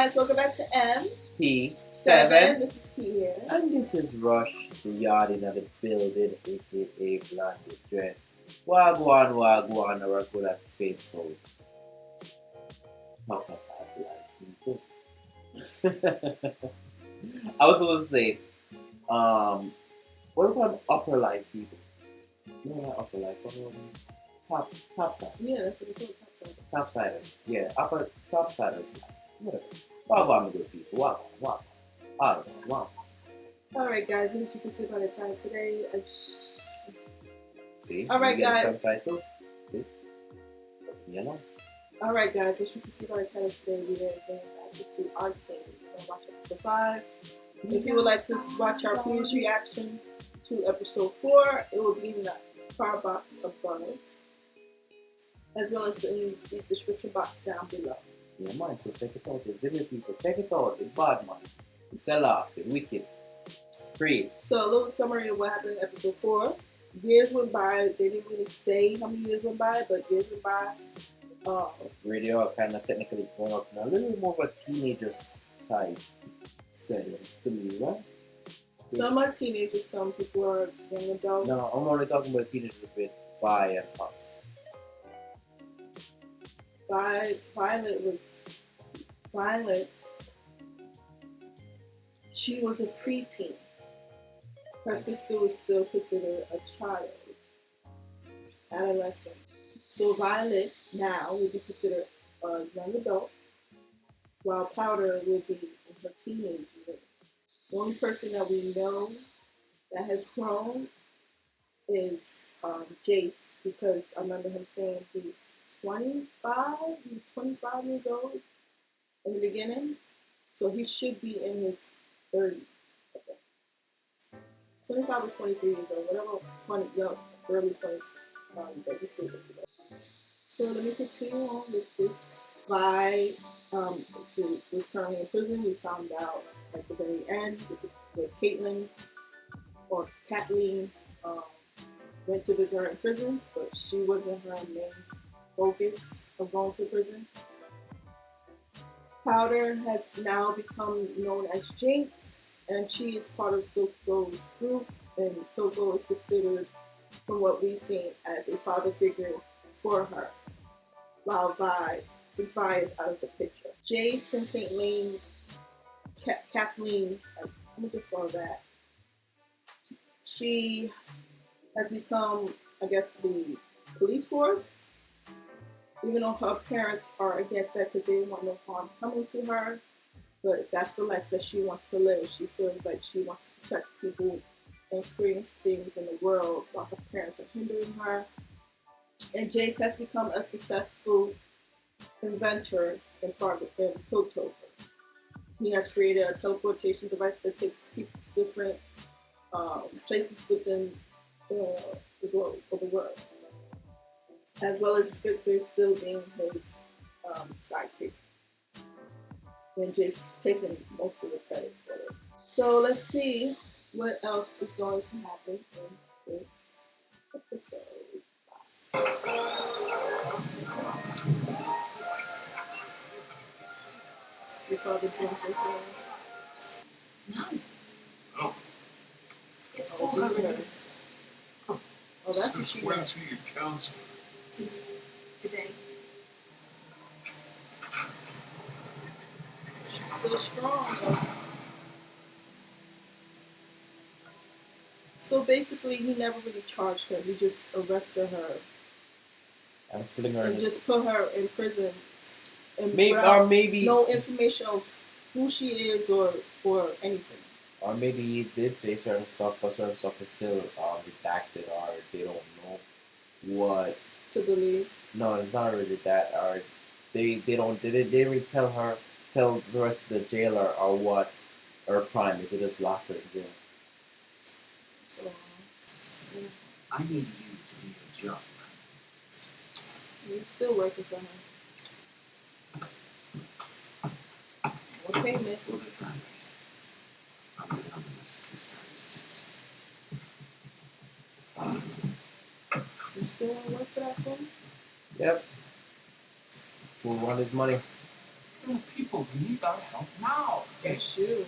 guys, welcome back to P7. This is P here. And this is Rush, the yard in the building, aka Blondie Dread. Wagwan, our good and faithful. Talk about black people. I was supposed to say, what about upper life people? You know that upper life? Top side. Yeah, that's what it's called, Topsiders. Yeah, topsiders. Whatever. Wagwan, good people. Wagwan. Alright, guys, as you can see by the title today, See? Alright, guys. Subtitle. See? Yellow. Alright, guys, as you can see by the title today, we are going back to Arcane. We're going to watch episode 5. If you would like to watch our previous reaction to episode 4, it will be in the card box above, as well as in the description box down below. Yeah, man, so check it out. The ZIMI people, check it out. The bad man, the sell off, the wicked. Great. So a little summary of what happened in episode 4. Years went by. They didn't really say how many years went by, but years went by. Radio are kind of technically going up now. A little bit more of a teenagers type setting to me, right? Some are teenagers, some people are young adults. No, I'm only talking about teenagers a bit by and up. Violet, she was a preteen. Her sister was still considered a child, adolescent. So Violet now would be considered a young adult, while Powder will be in her teenage years. The only person that we know that has grown is Jace, because I remember him saying he's 25. He was 25 years old in the beginning, so he should be in his 30s. Okay. 25 or 23 years old, whatever, early 20s, but he's still 50. So let me continue on with this. Vi was currently in prison. We found out at the very end with Caitlin or Kathleen went to visit her in prison, but she wasn't her main focus of going to prison. Powder has now become known as Jinx, and she is part of Soko's group, and Soko is considered, from what we've seen, as a father figure for her, while since Vi is out of the picture. Jace and Caitlin, Kathleen, let me just call that, she has become, I guess, the police force, even though her parents are against that because they want no harm coming to her. But that's the life that she wants to live. She feels like she wants to protect people and experience things in the world while her parents are hindering her. And Jace has become a successful inventor in Piltover. He has created a teleportation device that takes people to different places within the globe or the world, as well as Victor still being his sidekick, and just taking most of the credit for it. So let's see what else is going to happen in this episode. Your father drunk this No. Oh. It's Oh, all her release. Oh, that's what she Since when does. she your counselor? Since today. She's still strong though. So basically, he never really charged her. He just arrested her I'm putting her and in just put her in prison. And maybe no information of who she is or anything. Or maybe he did say certain stuff, but certain stuff is still redacted, or they don't know what To believe. No, it's not really that. Or they didn't really tell the rest of the jailer or what her crime is. They just locked her in jail. So I need you to do your job. you're still working for her. What payment? For the families of the anonymous services. You still want to work for that phone? Yep. Fool want his money. There are people people who need our help now, That's James. true.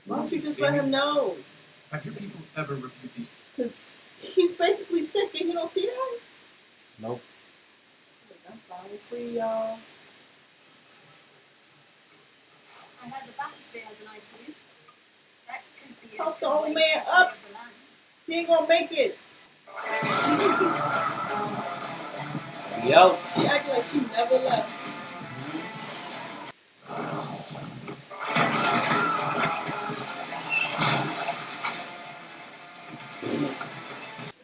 Why don't you just let him know? Have your people ever reviewed these? Because he's basically sick and you don't see that? Nope. I'm finally free, y'all. I heard the bathysphere has a nice view. That could be Help a the old good way man to up. save the land. He ain't gonna make it. Yo. She acting like she never left.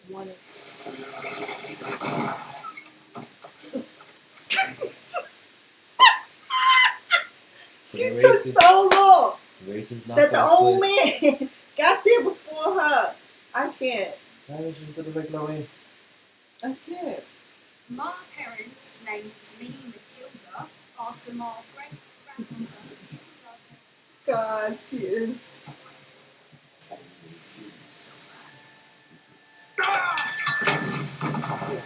Wanted. She took so long that the old man got there before her. I can't. Why did she sit regular way? I can't. My parents named me Matilda after my great-grandmother Matilda. God, she is. Only see me so Oh,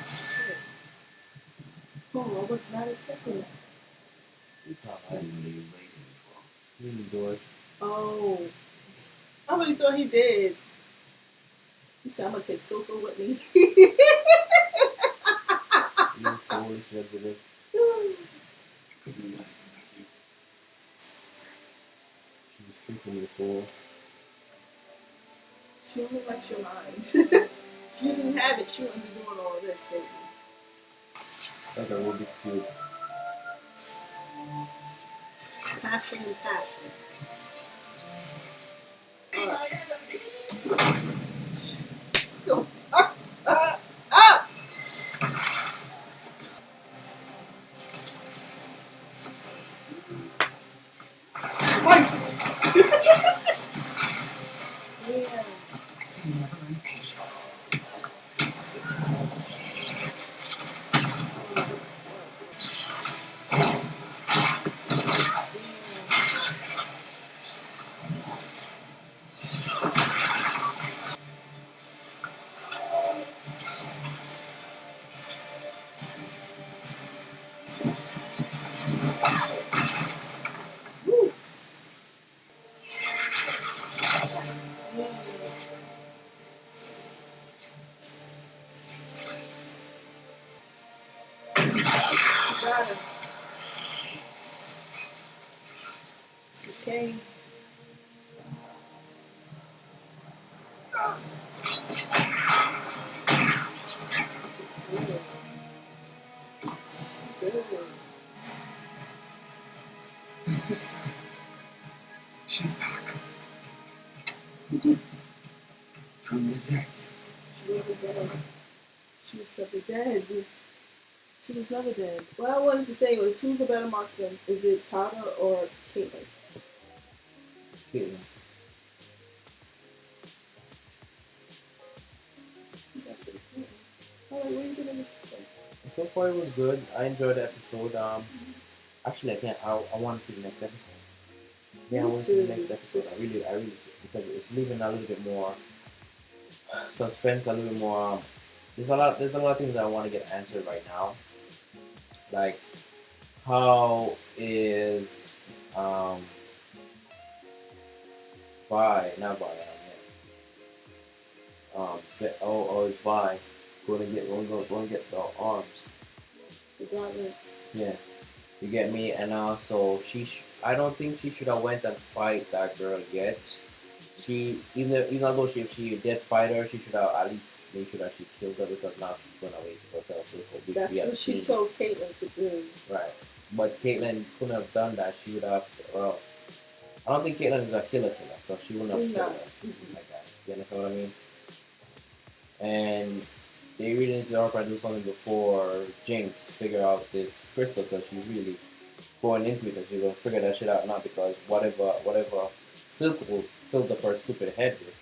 shit. Oh, I was not expecting that. It's not bad. right. What are you waiting for? You didn't do it. Oh. I really thought he did. He said, I'm gonna take Silker with me. You foolish little. Could be nothing without you. She was tricking you, fool. She only likes your mind. If you didn't have it, she wouldn't be doing all of this, baby. Like a Rubik's Cube. Passion and passion. Go up, up, up! Fight! Damn. I see you never learn patience. Woo. Got him. Okay. Good. The sister. She's back. From the dead. She wasn't dead. She was never dead. She was never dead. What I wanted to say was, who's a better marksman? Is it Powder or Caitlyn? Caitlyn. Alright, what are you doing? So far it was good. I enjoyed the episode. Actually I can't. I want to see the next episode. Yeah, I want to see the next episode. I really, because it's leaving a little bit more suspense, a little bit more. There's a lot of things I want to get answered right now. Like, how is Vi, not Vi, is Vi going to get the arms? The gauntlets. Yeah, you get me. And also, I don't think she should have went and fight that girl yet. She, even though if she did fight her, she should have at least made sure that she killed her, because now she's going away to go tell Silco. That's what she told Caitlyn to do. Right. But Caitlyn couldn't have done that. She would have, well, I don't think Caitlyn is a killer, so she wouldn't have killed her like that. You understand what I mean? And they really need to help her do something before Jinx figure out this crystal, because she's really going into it and she's going to figure that shit out now, because whatever Silk will fill up her stupid head with,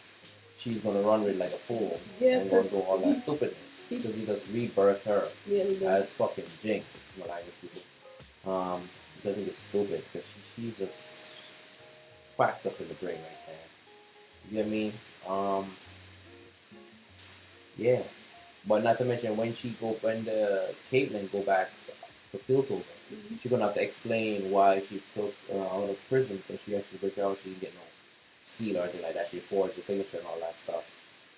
she's going to run with like a fool and going to do all that stupidness, because he just rebirthed her as fucking Jinx, in my language, people. Which I think is stupid, because she's just whacked up in the brain right there. You get me? Yeah. But not to mention when the Caitlyn go back Piltover. She's gonna have to explain why she took out of prison because she actually break out. She didn't get no seal or anything like that. She forged the signature and all that stuff.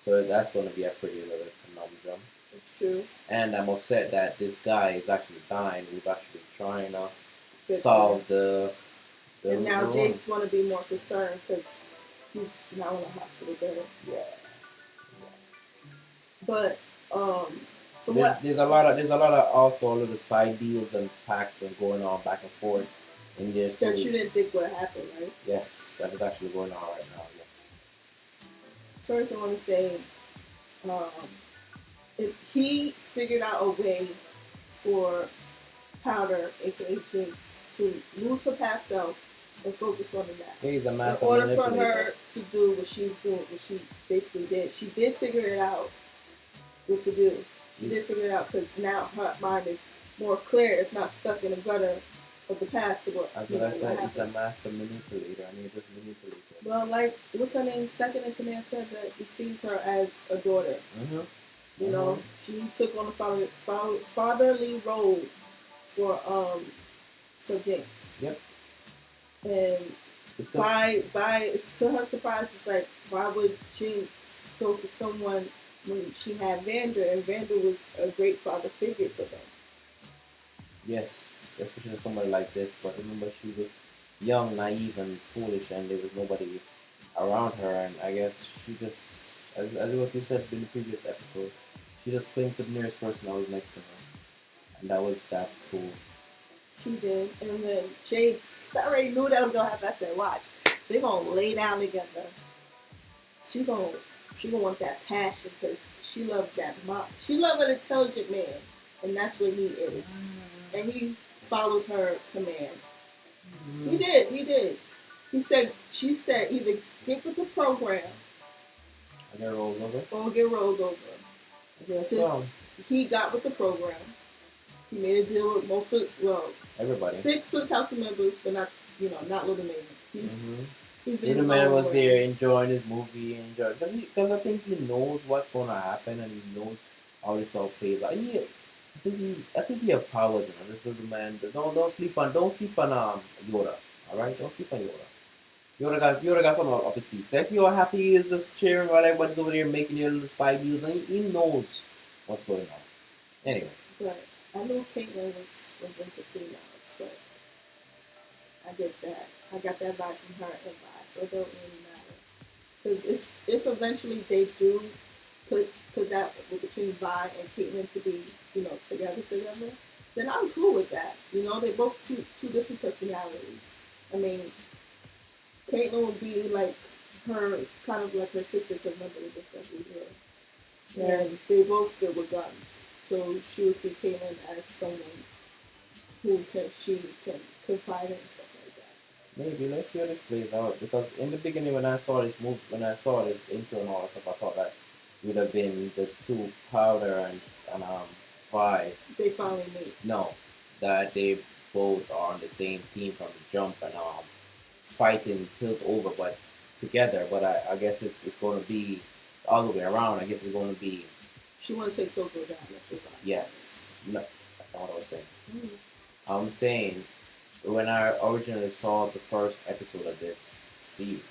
So that's gonna be a pretty little conundrum. It's true. And I'm upset that this guy is actually dying. Who's actually trying to Good solve the and now the Jace want to be more concerned because he's now in a hospital bed. yeah. But from what There's a lot of also little side deals and packs and going on back and forth in there. that you didn't think would happen, right? Yes, that is actually going on right now. Yes. First, I want to say, if he figured out a way for Powder, aka Jinx, to lose her past self and focus on the map. He's a In massive order for manipulator. her to do what she's doing, what she basically did, she did figure it out what to do. She did figure it out because now her mind is more clear. It's not stuck in the gutter of the past. Of what, That's you what I know, said. what He's a happened. master manipulator. I mean, just manipulator. Well, like, what's her name? Second in command said that he sees her as a daughter. Mm-hmm. You know, she took on the fatherly role for Jinx. Yep. And Because by to her surprise, it's like, why would Jinx go to someone when she had Vander, and Vander was a great father figure for them? yes, especially somebody like this. But remember, she was young, naive, and foolish, and there was nobody around her. And I guess she just, as what you said in the previous episode, she just clinged to the nearest person that was next to her, and that was that fool. She did. And then Jace, I already knew that was gonna happen. I said, watch, they're gonna lay down together. She gonna want that passion because she loved that mom. She loved an intelligent man, and that's what he is. And he followed her command. He did. She said, either get with the program I got rolled over. or get rolled over. I guess Since he got with the program, he made a deal with most of, everybody. 6 of the council members, but not Little Man. He's Little Man was there enjoying his movie, because I think he knows what's going to happen and he knows how this all plays out. I think he have powers in him. This Little Man. Don't sleep on Yoda. All right, don't sleep on Yoda. Yoda got something up his sleeve. Let's see how happy he is just cheering while everybody's over there making their little side deals, and he knows what's going on. Anyway. But I know Caitlyn was into females, but I get that. I got that vibe from her and Vi, so it don't really matter. Because if eventually they do put that between Vi and Caitlyn to be, together, then I'm cool with that. They're both two different personalities. I mean, Caitlyn would be like her, kind of like her sister, because remember they both got blue hair. Yeah. And they both good with guns. So she would see Caitlyn as someone who she can confide in and stuff like that. Maybe let's see how this plays out, because in the beginning when I saw this intro and all that stuff, I thought that it would have been the two Powder and Vi. They finally meet. No, that they both are on the same team from the jump and fighting Piltover, but together. But I guess it's going to be the other way around. I guess it's going to be. She want to take Soko down. That's what I. Yes. No, that's not what I was saying. Mm-hmm. I'm saying when I originally saw the first episode of this series,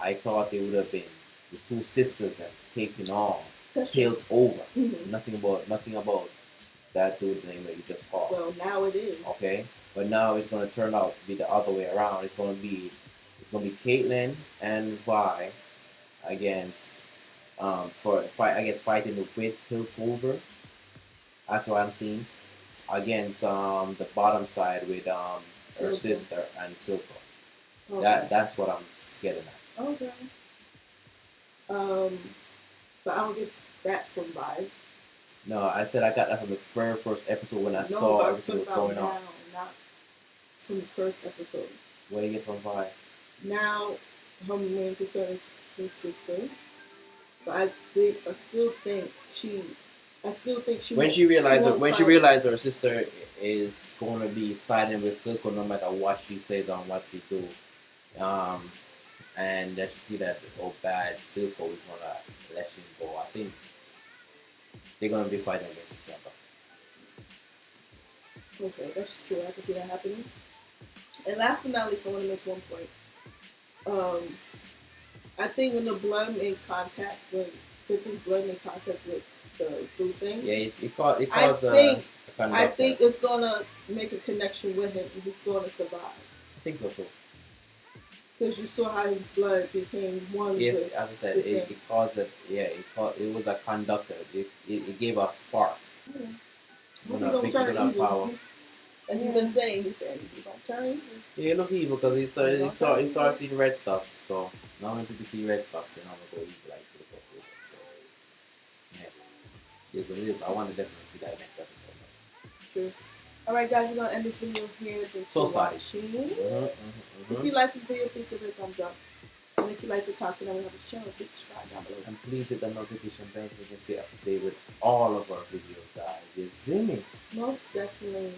I thought it would have been the two sisters and taking on Piltover. Nothing about that dude name that you just called. Well, now it is. Okay, but now it's going to turn out to be the other way around. It's going to be Caitlyn and Vi against fighting with Piltover. That's what I'm seeing. Against the bottom side with her Silver. sister and Silver. Okay. That's what I'm getting at. Okay. But I don't get that from Vi. No, I said I got that from the very first episode when I saw but everything that was going on. Not from the first episode. What do you get from Vi? Now, her main concern is her sister. But I still think she. When she realized her sister is going to be siding with Silco no matter what she says or what she do, and that she see that bad Silco is going to let him go, I think they're going to be fighting against each other. Okay, that's true. I can see that happening. And last but not least, I want to make one point. I think when the blood made contact, when 50's blood made contact with the blue thing, Yeah, it I caused think a conductor. I think it's gonna make a connection with him, and he's gonna survive. I think so too. Because you saw how his blood became one Yes, with as I said, the it thing. caused a it was a conductor. It gave a spark. Yeah. We're Hope he not don't big turn enough evil. power. Like you've been saying, he said he don't turn evil. Yeah, it look evil because he started seeing red stuff. So now when people see red stuff, they're not gonna go evil like to the book. So yeah, it is what it is. I want to definitely see that next episode. True. Alright guys, we're gonna end this video here. Thanks So for sorry. watching. Mm-hmm. If you like this video, please give it a thumbs up. And if you like the content that we have on this channel, please subscribe down below. And please hit the notification bell so you can stay up to date with all of our videos, guys. It's ZIMI. Most definitely.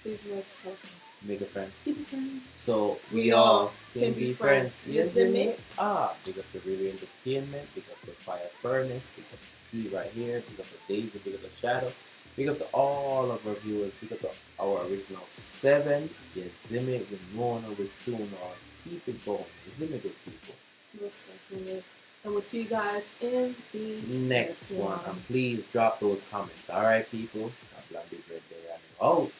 Please remember to tell Make a friend. keep it friendly. So We all can be friends. Yes, Yes, ZIMI. Big up the Radio Entertainment, big up the Fire Furnace, big up the Key right here, big up the Daisy, big up the Shadow, big up to all of our viewers, big up to our original 7. Yes, ZIMI, with Mona, with Sooner. Keep it going. ZIMI good people. Most definitely. And we'll see you guys in the Next one. And please drop those comments. Alright, people. Have a lovely great day. I'm out.